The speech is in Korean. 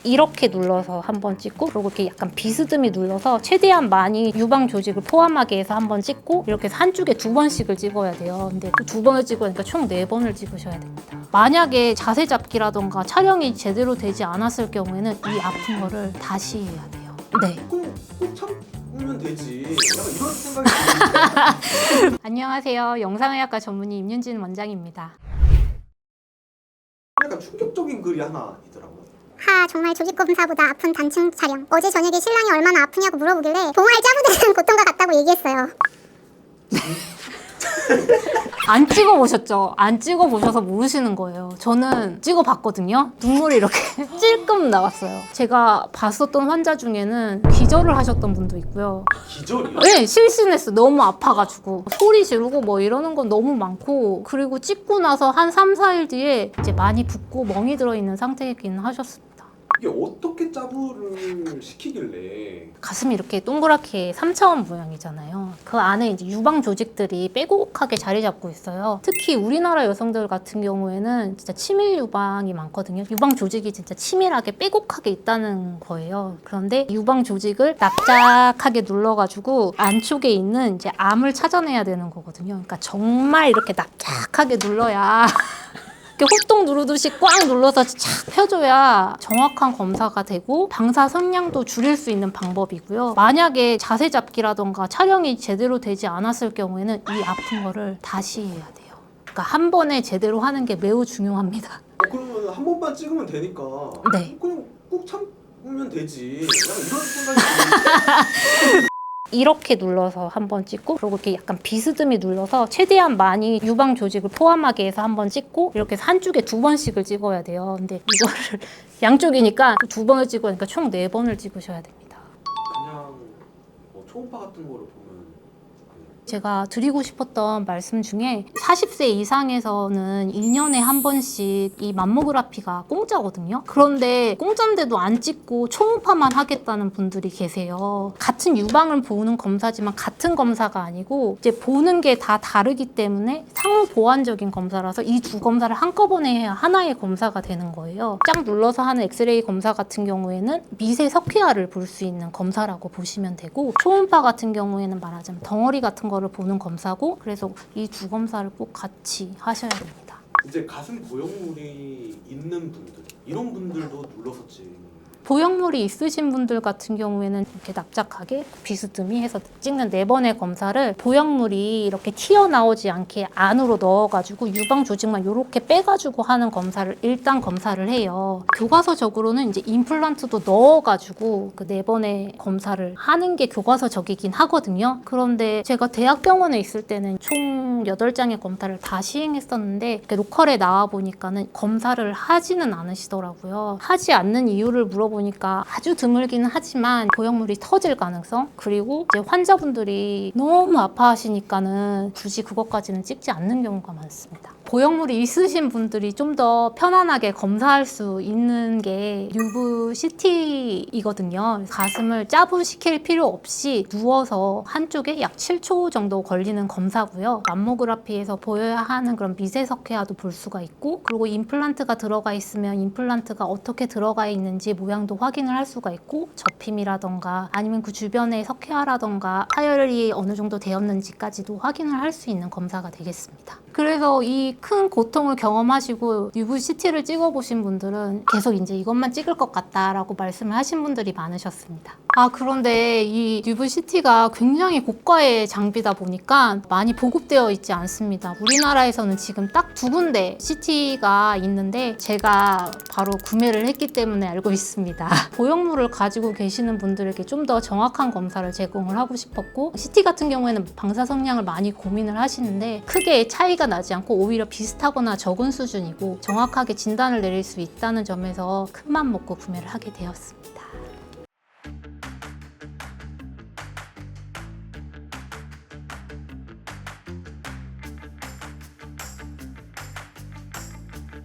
이렇게 눌러서 한번 찍고, 그리고 이렇게 약간 비스듬히 눌러서 최대한 많이 유방 조직을 포함하게 해서 한번 찍고, 이렇게 해서 한쪽에 2번씩을 찍어야 돼요. 근데 그 2번을 찍으니까 총 4번을 찍으셔야 됩니다. 만약에 자세 잡기라던가 촬영이 제대로 되지 않았을 경우에는 이 아픈 거를 다시 해야 돼요. 네. 꼭 참으면 되지. 약간 이런 생각이 드는데. 안녕하세요. 영상의학과 전문의 임윤진 원장입니다. 약간 충격적인 글이 하나 있더라고요. 정말 조직검사보다 아픈 단층 촬영. 어제 저녁에 신랑이 얼마나 아프냐고 물어보길래 봉알 짜부드는 고통과 같다고 얘기했어요. 안 찍어보셨죠? 안 찍어보셔서 모르시는 거예요. 저는 찍어봤거든요. 눈물이 이렇게 찔끔 나왔어요. 제가 봤었던 환자 중에는 기절을 하셨던 분도 있고요. 기절이요? 네, 실신했어. 너무 아파가지고. 소리 지르고 뭐 이러는 건 너무 많고, 그리고 찍고 나서 한 3, 4일 뒤에 이제 많이 붓고 멍이 들어있는 상태이긴 하셨습니다. 이게 어떻게 짜부를 시키길래? 가슴이 이렇게 동그랗게 3차원 모양이잖아요. 그 안에 이제 유방 조직들이 빼곡하게 자리 잡고 있어요. 특히 우리나라 여성들 같은 경우에는 진짜 치밀 유방이 많거든요. 유방 조직이 진짜 치밀하게 빼곡하게 있다는 거예요. 그런데 유방 조직을 납작하게 눌러가지고 안쪽에 있는 이제 암을 찾아내야 되는 거거든요. 그러니까 정말 이렇게 납작하게 눌러야 이렇게 호떡 누르듯이 꽉 눌러서 착 펴줘야 정확한 검사가 되고 방사선량도 줄일 수 있는 방법이고요. 만약에 자세 잡기라던가 촬영이 제대로 되지 않았을 경우에는 이 아픈 거를 다시 해야 돼요. 그러니까 한 번에 제대로 하는 게 매우 중요합니다. 그러면 한 번만 찍으면 되니까. 네. 그냥 꼭 참으면 되지. 약간 이런 생각이 드는데. 이렇게 눌러서 한번 찍고, 그리고 이렇게 약간 비스듬히 눌러서 최대한 많이 유방 조직을 포함하게 해서 한번 찍고, 이렇게 해서 한쪽에 2번씩을 찍어야 돼요. 근데 이거를 양쪽이니까 2번을 찍으니까 총 4번을 찍으셔야 됩니다. 그냥 뭐 초음파 같은 거를 보면 제가 드리고 싶었던 말씀 중에 40세 이상에서는 1년에 한 번씩 이 맘모그라피가 공짜거든요. 그런데 공짜인데도 안 찍고 초음파만 하겠다는 분들이 계세요. 같은 유방을 보는 검사지만 같은 검사가 아니고 이제 보는 게 다 다르기 때문에 상호 보완적인 검사라서 이 두 검사를 한꺼번에 해야 하나의 검사가 되는 거예요. 쫙 눌러서 하는 엑스레이 검사 같은 경우에는 미세 석회화를 볼 수 있는 검사라고 보시면 되고, 초음파 같은 경우에는 말하자면 덩어리 같은 거를 보는 검사고, 그래서 이 두 검사를 꼭 같이 하셔야 됩니다. 이제 가슴 보형물이 있는 분들, 이런 분들도 눌러서 찍는. 보형물이 있으신 분들 같은 경우에는 이렇게 납작하게 비스듬히 해서 찍는 4번의 검사를 보형물이 이렇게 튀어나오지 않게 안으로 넣어가지고 유방 조직만 이렇게 빼가지고 하는 검사를 일단 검사를 해요. 교과서적으로는 이제 임플란트도 넣어가지고 그 4번의 검사를 하는 게 교과서적이긴 하거든요. 그런데 제가 대학병원에 있을 때는 총 8장의 검사를 다 시행했었는데 이렇게 로컬에 나와보니까는 검사를 하지는 않으시더라고요. 하지 않는 이유를 물어보니까 아주 드물기는 하지만 보형물이 터질 가능성, 그리고 이제 환자분들이 너무 아파하시니까는 굳이 그것까지는 찍지 않는 경우가 많습니다. 보형물이 있으신 분들이 좀 더 편안하게 검사할 수 있는 게 유부 CT이거든요. 가슴을 짜부시킬 필요 없이 누워서 한쪽에 약 7초 정도 걸리는 검사고요. 맘모그라피에서 보여야 하는 그런 미세석회화도 볼 수가 있고, 그리고 임플란트가 들어가 있으면 임플란트가 어떻게 들어가 있는지 모양도 확인을 할 수가 있고, 접힘이라던가 아니면 그 주변의 석회화라던가 파열이 어느 정도 되었는지까지도 확인을 할 수 있는 검사가 되겠습니다. 그래서 이 큰 고통을 경험하시고 유부 CT를 찍어보신 분들은 계속 이제 이것만 찍을 것 같다라고 말씀을 하신 분들이 많으셨습니다. 그런데 이 유부 CT가 굉장히 고가의 장비다 보니까 많이 보급되어 있지 않습니다. 우리나라에서는 지금 딱 2군데 CT가 있는데 제가 바로 구매를 했기 때문에 알고 있습니다. 보형물을 가지고 계시는 분들에게 좀 더 정확한 검사를 제공을 하고 싶었고, CT 같은 경우에는 방사선량을 많이 고민을 하시는데 크게 차이가 나지 않고 오히려 비슷하거나 적은 수준이고 정확하게 진단을 내릴 수 있다는 점에서 큰맘 먹고 구매를 하게 되었습니다.